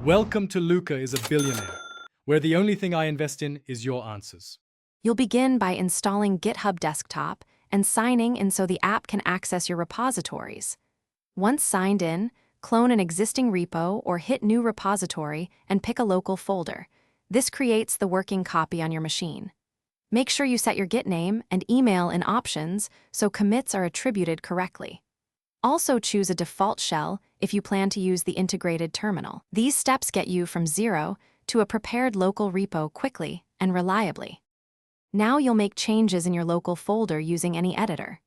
Welcome to Luca is a Billionaire, where the only thing I invest in is your answers. You'll begin by installing Github Desktop and signing in so the app can access your repositories. Once signed in, clone an existing repo or hit New Repository and pick a local folder. This creates the working copy on your machine. Make sure you set your Git name and email in options so commits are attributed correctly. Also choose a default shell if you plan to use the integrated terminal. These steps get you from zero to a prepared local repo quickly and reliably. Now you'll make changes in your local folder using any editor.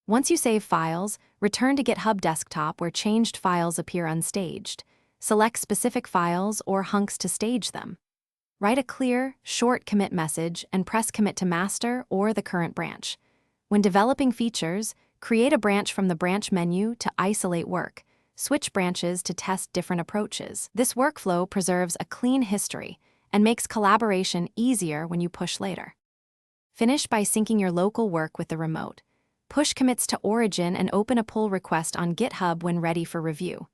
Once you save files, return to GitHub Desktop where changed files appear unstaged. Select specific files or hunks to stage them. Write a clear, short commit message and press commit to master or the current branch. When developing features, create a branch from the branch menu to isolate work. Switch branches to test different approaches. This workflow preserves a clean history and makes collaboration easier when you push later. Finish by syncing your local work with the remote. Push commits to origin and open a pull request on GitHub when ready for review.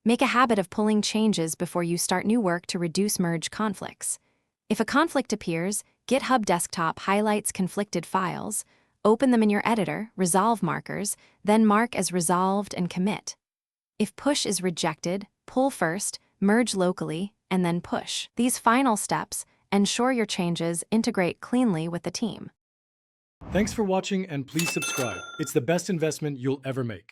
Make a habit of pulling changes before you start new work to reduce merge conflicts. If a conflict appears, GitHub Desktop highlights conflicted files. Open them in your editor, resolve markers, then mark as resolved and commit. If push is rejected, pull first, merge locally, and then push. These final steps ensure your changes integrate cleanly with the team. Thanks for watching and please subscribe. It's the best investment you'll ever make.